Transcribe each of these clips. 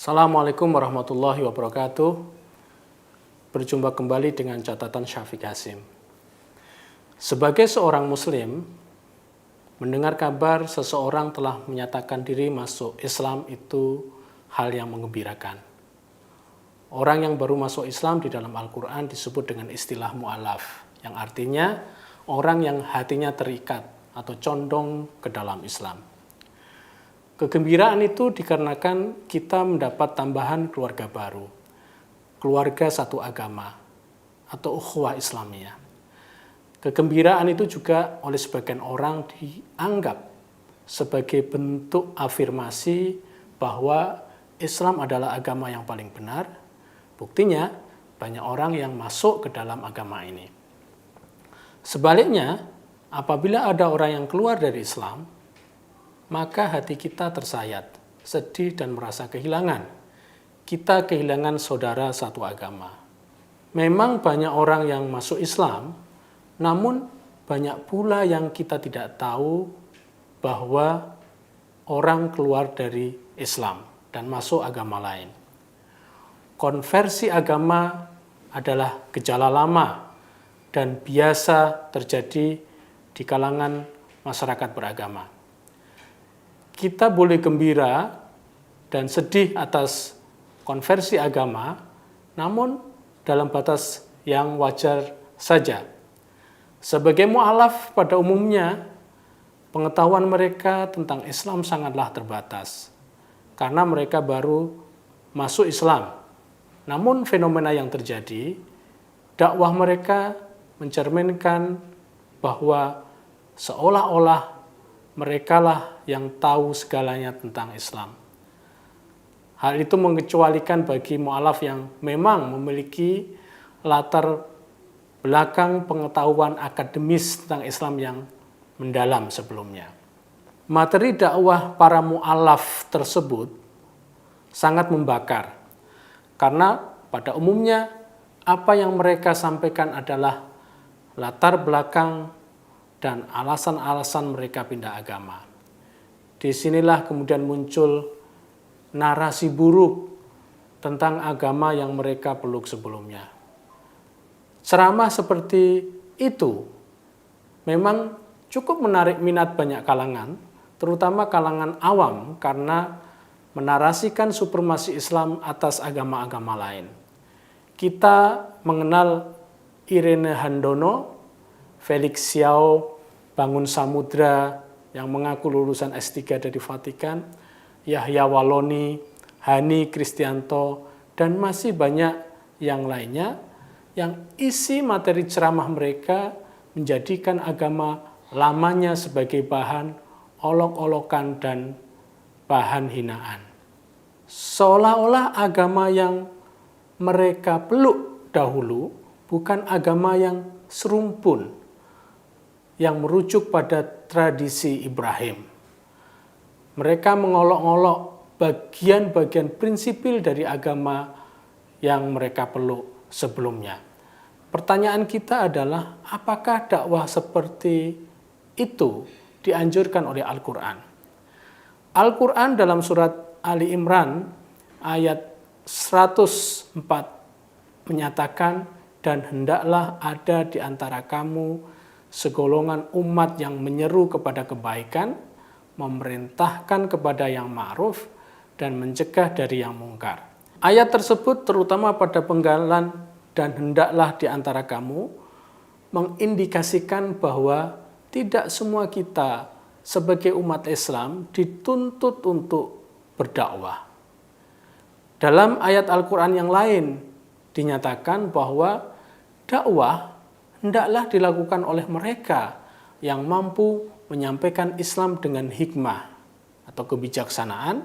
Assalamualaikum warahmatullahi wabarakatuh. Berjumpa kembali dengan catatan Syafiq Hasim. Sebagai seorang muslim, mendengar kabar seseorang telah menyatakan diri masuk Islam itu hal yang menggembirakan. Orang yang baru masuk Islam di dalam Al-Quran disebut dengan istilah mu'alaf, yang artinya orang yang hatinya terikat atau condong ke dalam Islam. Kegembiraan itu dikarenakan kita mendapat tambahan keluarga baru, keluarga satu agama, atau ukhuwah Islamiyah. Kegembiraan itu juga oleh sebagian orang dianggap sebagai bentuk afirmasi bahwa Islam adalah agama yang paling benar. Buktinya, banyak orang yang masuk ke dalam agama ini. Sebaliknya, apabila ada orang yang keluar dari Islam, maka hati kita tersayat, sedih dan merasa kehilangan. Kita kehilangan saudara satu agama. Memang banyak orang yang masuk Islam, namun banyak pula yang kita tidak tahu bahwa orang keluar dari Islam dan masuk agama lain. Konversi agama adalah gejala lama dan biasa terjadi di kalangan masyarakat beragama. Kita boleh gembira dan sedih atas konversi agama, namun dalam batas yang wajar saja. Sebagai mu'alaf pada umumnya, pengetahuan mereka tentang Islam sangatlah terbatas, karena mereka baru masuk Islam. Namun fenomena yang terjadi, dakwah mereka mencerminkan bahwa seolah-olah merekalah yang tahu segalanya tentang Islam. Hal itu mengecualikan bagi mu'alaf yang memang memiliki latar belakang pengetahuan akademis tentang Islam yang mendalam sebelumnya. Materi dakwah para mu'alaf tersebut sangat membakar, karena pada umumnya apa yang mereka sampaikan adalah latar belakang dan alasan-alasan mereka pindah agama. Disinilah kemudian muncul narasi buruk tentang agama yang mereka peluk sebelumnya. Ceramah seperti itu memang cukup menarik minat banyak kalangan, terutama kalangan awam, karena menarasikan supremasi Islam atas agama-agama lain. Kita mengenal Irene Handono, Felix Xiao Bangun Samudra yang mengaku lulusan S3 dari Vatikan, Yahya Waloni, Hani Kristianto, dan masih banyak yang lainnya yang isi materi ceramah mereka menjadikan agama lamanya sebagai bahan olok-olokan dan bahan hinaan. Seolah-olah agama yang mereka peluk dahulu bukan agama yang serumpun, yang merujuk pada tradisi Ibrahim. Mereka mengolok-olok bagian-bagian prinsipil dari agama yang mereka peluk sebelumnya. Pertanyaan kita adalah, apakah dakwah seperti itu dianjurkan oleh Al-Quran? Al-Quran dalam surat Ali Imran ayat 104 menyatakan, dan hendaklah ada di antara kamu segolongan umat yang menyeru kepada kebaikan, memerintahkan kepada yang ma'ruf, dan mencegah dari yang mungkar. Ayat tersebut terutama pada penggalan dan hendaklah di antara kamu mengindikasikan bahwa tidak semua kita sebagai umat Islam dituntut untuk berdakwah. Dalam ayat Al-Quran yang lain dinyatakan bahwa dakwah hendaklah dilakukan oleh mereka yang mampu menyampaikan Islam dengan hikmah atau kebijaksanaan,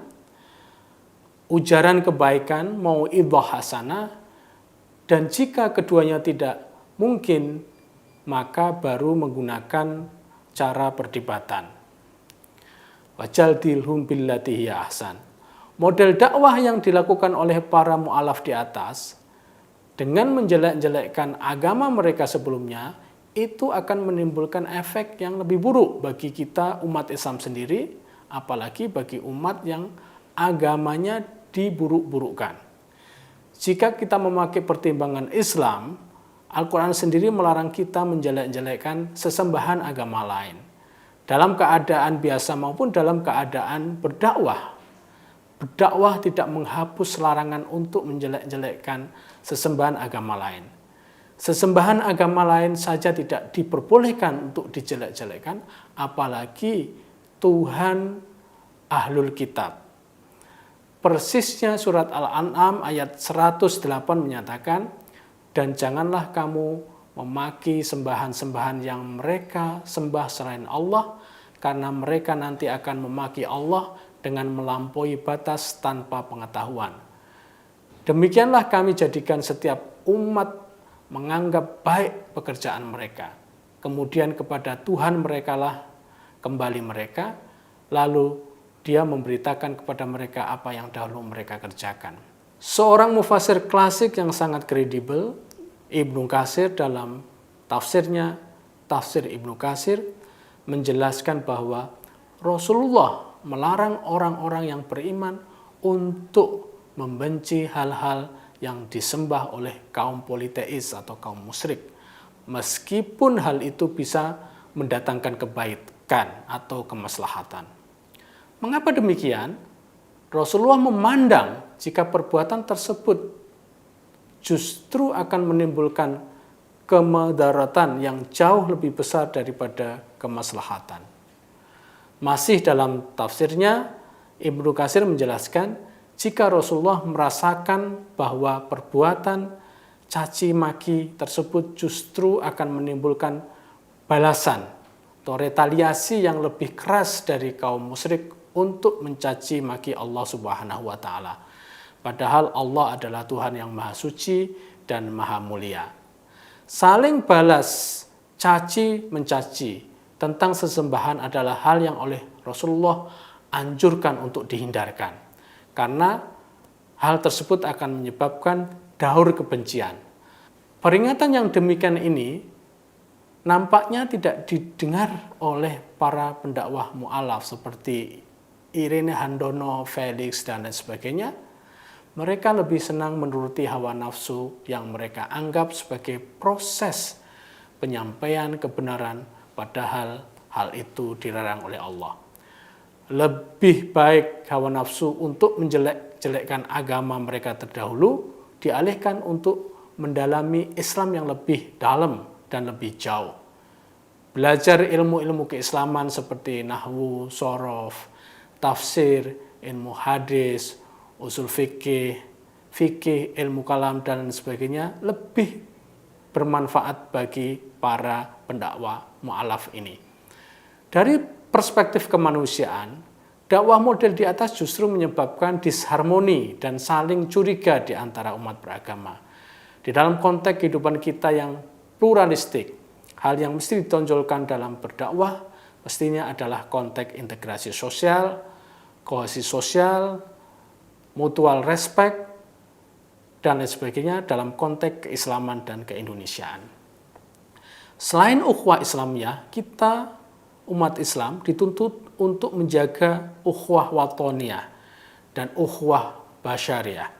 ujaran kebaikan, mau'idhah hasanah, dan jika keduanya tidak mungkin, maka baru menggunakan cara perdebatan. Wajadilhum billati hiya ahsan. Model dakwah yang dilakukan oleh para mu'alaf di atas dengan menjelek-jelekkan agama mereka sebelumnya, itu akan menimbulkan efek yang lebih buruk bagi kita umat Islam sendiri, apalagi bagi umat yang agamanya diburuk-burukkan. Jika kita memakai pertimbangan Islam, Al-Quran sendiri melarang kita menjelek-jelekkan sesembahan agama lain. Dalam keadaan biasa maupun dalam keadaan berdakwah. Berdakwah tidak menghapus larangan untuk menjelek-jelekkan sesembahan agama lain. Sesembahan agama lain saja tidak diperbolehkan untuk dijelek-jelekkan, apalagi Tuhan Ahlul Kitab. Persisnya surat Al-An'am ayat 108 menyatakan, dan janganlah kamu memaki sembahan-sembahan yang mereka sembah selain Allah, karena mereka nanti akan memaki Allah dengan melampaui batas tanpa pengetahuan. Demikianlah kami jadikan setiap umat menganggap baik pekerjaan mereka. Kemudian kepada Tuhan merekalah kembali mereka, lalu Dia memberitakan kepada mereka apa yang dahulu mereka kerjakan. Seorang mufasir klasik yang sangat kredibel, Ibnu Katsir, dalam tafsirnya, Tafsir Ibnu Katsir, menjelaskan bahwa Rasulullah melarang orang-orang yang beriman untuk membenci hal-hal yang disembah oleh kaum politeis atau kaum musyrik, meskipun hal itu bisa mendatangkan kebaikan atau kemaslahatan. Mengapa demikian? Rasulullah memandang jika perbuatan tersebut justru akan menimbulkan kemudaratan yang jauh lebih besar daripada kemaslahatan. Masih dalam tafsirnya, Ibnu Katsir menjelaskan, jika Rasulullah merasakan bahwa perbuatan caci maki tersebut justru akan menimbulkan balasan atau retaliasi yang lebih keras dari kaum musyrik untuk mencaci maki Allah Subhanahu wa taala. Padahal Allah adalah Tuhan yang Maha Suci dan Maha Mulia. Saling balas caci mencaci tentang sesembahan adalah hal yang oleh Rasulullah anjurkan untuk dihindarkan. Karena hal tersebut akan menyebabkan daur kebencian. Peringatan yang demikian ini nampaknya tidak didengar oleh para pendakwah mu'alaf seperti Irene Handono, Felix, dan lain sebagainya. Mereka lebih senang menuruti hawa nafsu yang mereka anggap sebagai proses penyampaian kebenaran, padahal hal itu dilarang oleh Allah. Lebih baik hawa nafsu untuk menjelek-jelekkan agama mereka terdahulu dialihkan untuk mendalami Islam yang lebih dalam dan lebih jauh. Belajar ilmu-ilmu keislaman seperti nahwu, shorof, tafsir, ilmu hadis, usul fikih, ilmu kalam, dan sebagainya lebih bermanfaat bagi para pendakwah mu'alaf ini. Dari perspektif kemanusiaan, dakwah model di atas justru menyebabkan disharmoni dan saling curiga di antara umat beragama. Di dalam konteks kehidupan kita yang pluralistik, hal yang mesti ditonjolkan dalam berdakwah mestinya adalah konteks integrasi sosial, kohesi sosial, mutual respect, dan lain sebagainya dalam konteks keislaman dan keindonesiaan. Selain ukhuwah Islamiyah, kita umat Islam dituntut untuk menjaga ukhuwah watoniyah dan ukhuwah basyariah.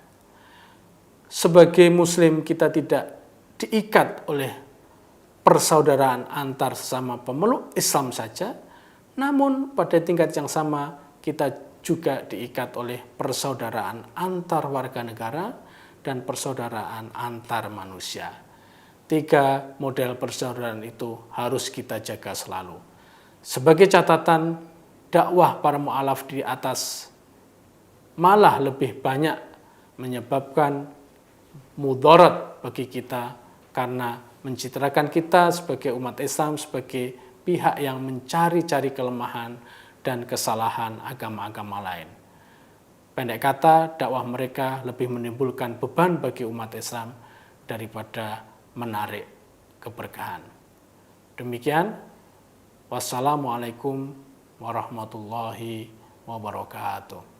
Sebagai Muslim, kita tidak diikat oleh persaudaraan antar sesama pemeluk Islam saja, namun pada tingkat yang sama kita juga diikat oleh persaudaraan antar warga negara dan persaudaraan antar manusia. 3 model persaudaraan itu harus kita jaga selalu. Sebagai catatan, dakwah para mu'alaf di atas malah lebih banyak menyebabkan mudarat bagi kita karena mencitrakan kita sebagai umat Islam sebagai pihak yang mencari-cari kelemahan dan kesalahan agama-agama lain. Pendek kata, dakwah mereka lebih menimbulkan beban bagi umat Islam daripada menarik keberkahan. Demikian, wassalamualaikum warahmatullahi wabarakatuh.